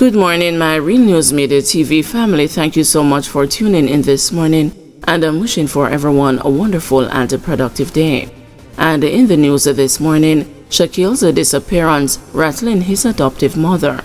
Good morning, my Real News Media TV family. Thank you so much for tuning in this morning, and I'm wishing for everyone a wonderful and a productive day. And in the news this morning, Shaquille's disappearance rattling his adoptive mother.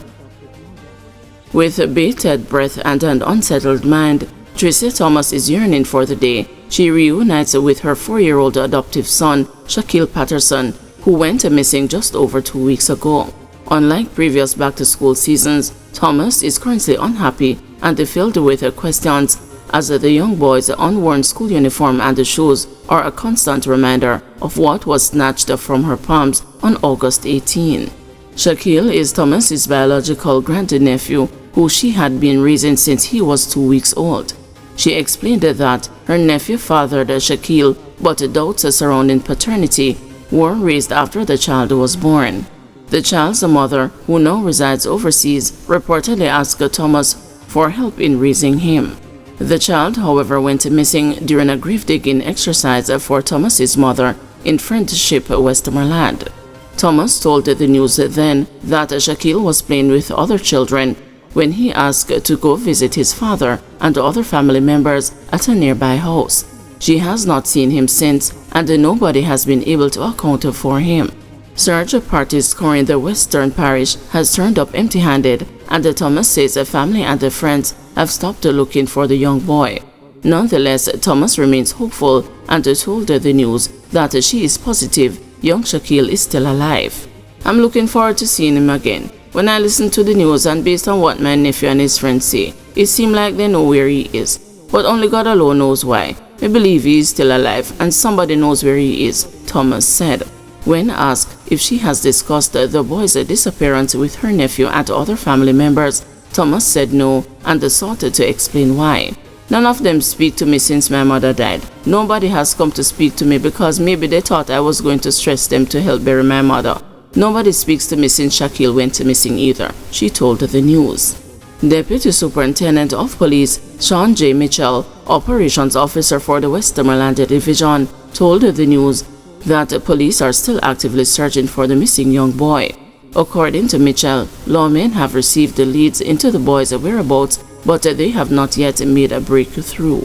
With bated breath and an unsettled mind, Tricia Thomas is yearning for the day she reunites with her 4-year-old adoptive son, Shaquille Patterson, who went missing just over 2 weeks ago. Unlike previous back-to-school seasons, Thomas is currently unhappy and filled with questions, as the young boy's unworn school uniform and shoes are a constant reminder of what was snatched from her palms on August 18. Shaquille is Thomas's biological grandnephew, who she had been raising since he was 2 weeks old. She explained that her nephew fathered Shaquille, but doubts surrounding paternity were raised after the child was born. The child's mother, who now resides overseas, reportedly asked Thomas for help in raising him. The child, however, went missing during a grave-digging exercise for Thomas's mother in Friendship, Westmoreland. Thomas told the news then that Shaquille was playing with other children when he asked to go visit his father and other family members at a nearby house. She has not seen him since, and nobody has been able to account for him. Search parties covering the Western Parish has turned up empty-handed, and Thomas says family and friends have stopped looking for the young boy. Nonetheless, Thomas remains hopeful and told the news that she is positive young Shaquille is still alive. I'm looking forward to seeing him again. When I listen to the news and based on what my nephew and his friends say, it seems like they know where he is. But only God alone knows why. I believe he is still alive and somebody knows where he is, Thomas said. When asked if she has discussed the boy's disappearance with her nephew and other family members, Thomas said no and sought to explain why. None of them speak to me since my mother died. Nobody has come to speak to me because maybe they thought I was going to stress them to help bury my mother. Nobody speaks to me since Shaquille went missing either, she told the news. Deputy Superintendent of Police Sean J. Mitchell, Operations Officer for the Westmoreland Division, told the news that police are still actively searching for the missing young boy. According to Mitchell, lawmen have received the leads into the boy's whereabouts, but they have not yet made a breakthrough.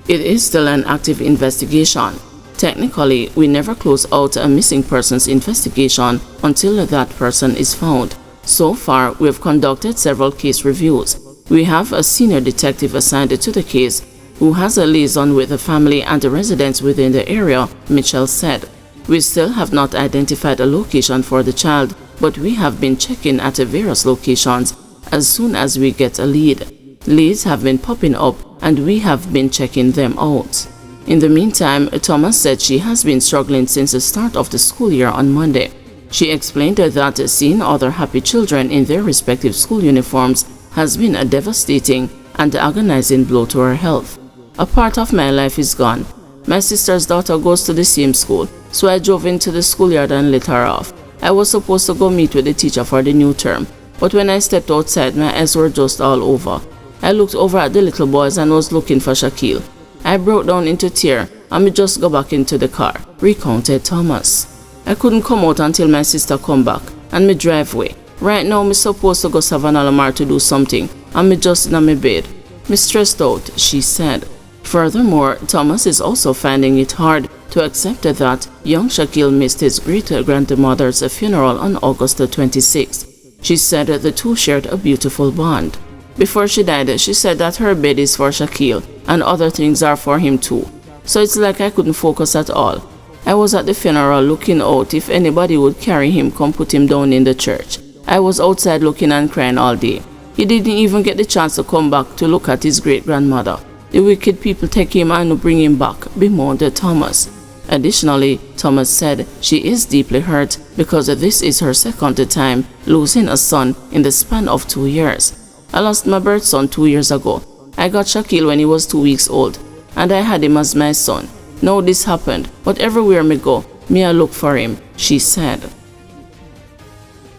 It is still an active investigation. Technically, we never close out a missing person's investigation until that person is found. So far, we have conducted several case reviews. We have a senior detective assigned to the case who has a liaison with the family and the residents within the area, Mitchell said. We still have not identified a location for the child, but we have been checking at various locations as soon as we get a lead. Leads have been popping up and we have been checking them out. In the meantime, Thomas said she has been struggling since the start of the school year on Monday. She explained that seeing other happy children in their respective school uniforms has been a devastating and agonizing blow to her health. A part of my life is gone. My sister's daughter goes to the same school, so I drove into the schoolyard and let her off. I was supposed to go meet with the teacher for the new term, but when I stepped outside, my eyes were just all over. I looked over at the little boys and was looking for Shaquille. I broke down into tears and me just go back into the car, recounted Thomas. I couldn't come out until my sister come back and me drive away. Right now, me supposed to go Savannah Lamar to do something and me just in my bed. Me stressed out, she said. Furthermore, Thomas is also finding it hard to accept that young Shaquille missed his great-grandmother's funeral on August 26. She said the two shared a beautiful bond. Before she died, she said that her bed is for Shaquille and other things are for him too. So it's like I couldn't focus at all. I was at the funeral looking out if anybody would carry him, come put him down in the church. I was outside looking and crying all day. He didn't even get the chance to come back to look at his great-grandmother. The wicked people take him and bring him back, bemoaned Thomas. Additionally, Thomas said she is deeply hurt because this is her second time losing a son in the span of 2 years. I lost my birth son 2 years ago. I got Shaquille when he was 2 weeks old, and I had him as my son. Now this happened, but everywhere me go, me I look for him, she said.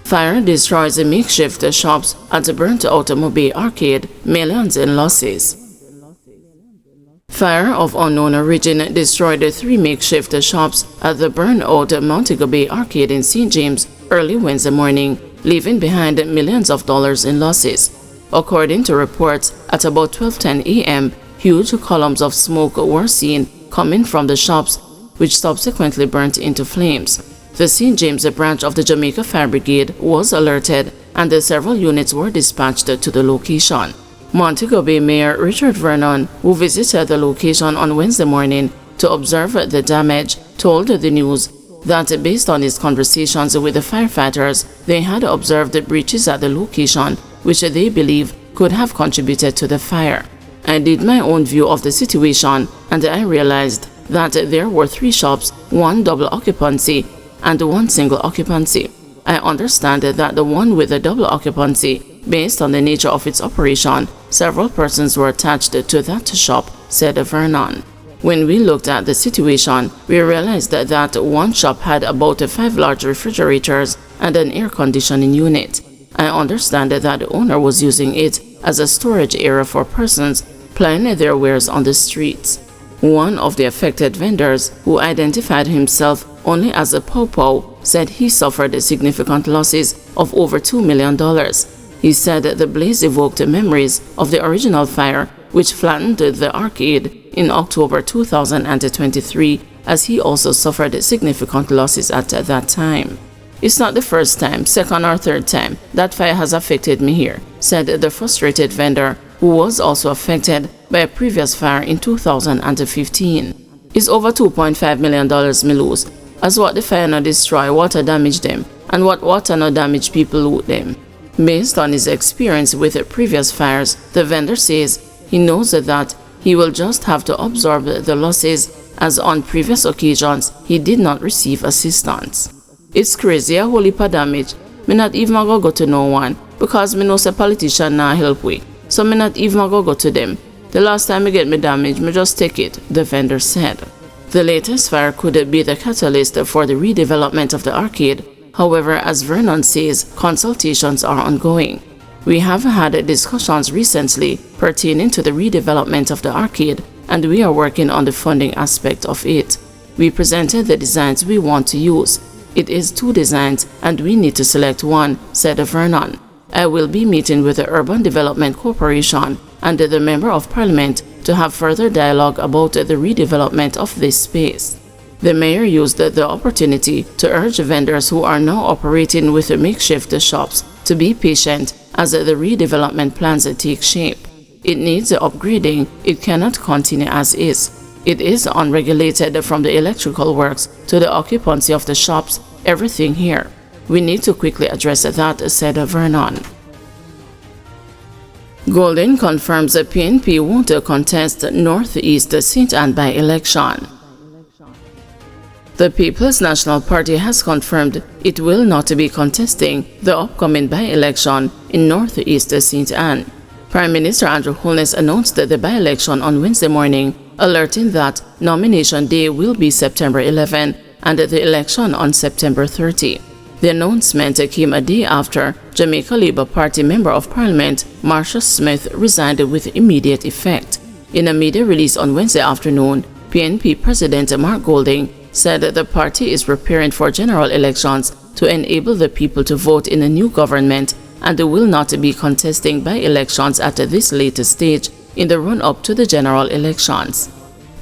Fire destroys the makeshift shops at the burnt-out Midday arcade, millions in losses. Fire of unknown origin destroyed 3 makeshift shops at the burned-out Montego Bay arcade in St. James early Wednesday morning, leaving behind millions of dollars in losses. According to reports, at about 12:10 a.m., huge columns of smoke were seen coming from the shops, which subsequently burnt into flames. The St. James branch of the Jamaica Fire Brigade was alerted, and several units were dispatched to the location. Montego Bay Mayor Richard Vernon, who visited the location on Wednesday morning to observe the damage, told the news that based on his conversations with the firefighters, they had observed breaches at the location which they believe could have contributed to the fire. I did my own view of the situation, and I realized that there were 3 shops, 1 double occupancy and 1 single occupancy. I understand that the one with the double occupancy, based on the nature of its operation, several persons were attached to that shop, said Vernon. When we looked at the situation, we realized that one shop had about 5 large refrigerators and an air conditioning unit. I understand that the owner was using it as a storage area for persons plying their wares on the streets. One of the affected vendors, who identified himself only as a Popo, said he suffered significant losses of over $2 million. He said the blaze evoked memories of the original fire, which flattened the arcade in October 2023, as he also suffered significant losses at that time. It's not the first time, second or third time, that fire has affected me here, said the frustrated vendor, who was also affected by a previous fire in 2015. It's over $2.5 million me lose, as what the fire no destroy, water damage them, and what water no damage people loot them. Based on his experience with the previous fires, the vendor says he knows that he will just have to absorb the losses, as on previous occasions he did not receive assistance. It's crazy, a whole heap of damage. Me not even go to no one, because me know a politician nah help we, so me not even go to them. The last time me get me damage, me just take it, the vendor said. The latest fire could be the catalyst for the redevelopment of the arcade. However, as Vernon says, consultations are ongoing. We have had discussions recently pertaining to the redevelopment of the arcade, and we are working on the funding aspect of it. We presented the designs we want to use. It is 2 designs, and we need to select one, said Vernon. I will be meeting with the Urban Development Corporation and the Member of Parliament to have further dialogue about the redevelopment of this space. The mayor used the opportunity to urge vendors who are now operating with makeshift shops to be patient as the redevelopment plans take shape. It needs upgrading. It cannot continue as is. It is unregulated, from the electrical works to the occupancy of the shops, everything here. We need to quickly address that, said Vernon. Golden confirms the PNP won't contest Northeast St. Ann by-election. The People's National Party has confirmed it will not be contesting the upcoming by-election in Northeast St. Ann. Prime Minister Andrew Holness announced the by-election on Wednesday morning, alerting that nomination day will be September 11 and the election on September 30. The announcement came a day after Jamaica Labour Party Member of Parliament Marsha Smith resigned with immediate effect. In a media release on Wednesday afternoon, PNP President Mark Golding said the party is preparing for general elections to enable the people to vote in a new government and will not be contesting by-elections at this later stage in the run-up to the general elections.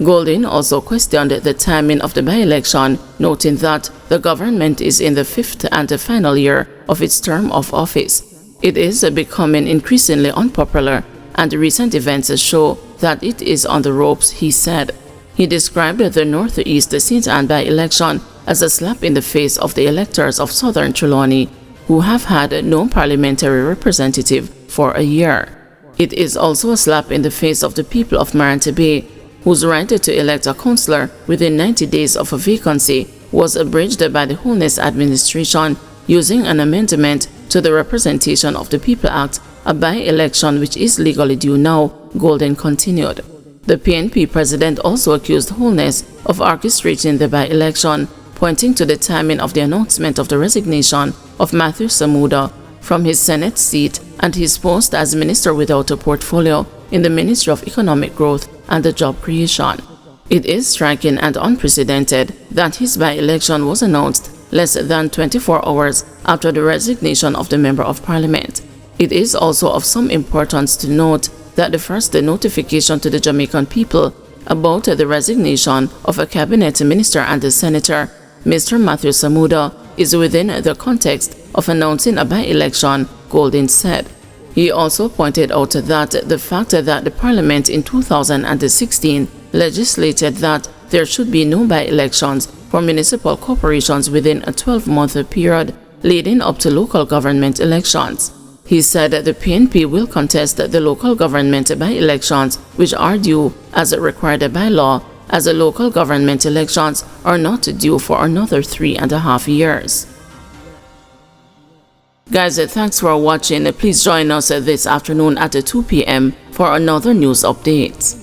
Golding also questioned the timing of the by-election, noting that the government is in the 5th and final year of its term of office. It is becoming increasingly unpopular, and recent events show that it is on the ropes, he said. He described the Northeast St. Ann by-election as a slap in the face of the electors of Southern Trelawney, who have had no parliamentary representative for a year. It is also a slap in the face of the people of Morant Bay, whose right to elect a councillor within 90 days of a vacancy was abridged by the Holness administration using an amendment to the Representation of the People Act, a by-election which is legally due now, Golden continued. The PNP president also accused Holness of orchestrating the by-election, pointing to the timing of the announcement of the resignation of Matthew Samuda from his Senate seat and his post as Minister without a portfolio in the Ministry of Economic Growth and Job Creation. It is striking and unprecedented that his by-election was announced less than 24 hours after the resignation of the Member of Parliament. It is also of some importance to note that the first notification to the Jamaican people about the resignation of a cabinet minister and a senator, Mr. Matthew Samuda, is within the context of announcing a by-election, Golding said. He also pointed out that the fact that the Parliament in 2016 legislated that there should be no by-elections for municipal corporations within a 12-month period leading up to local government elections. He said that the PNP will contest the local government by-elections which are due as required by law, as the local government elections are not due for another 3.5 years. Guys, thanks for watching. Please join us this afternoon at 2 p.m. for another news update.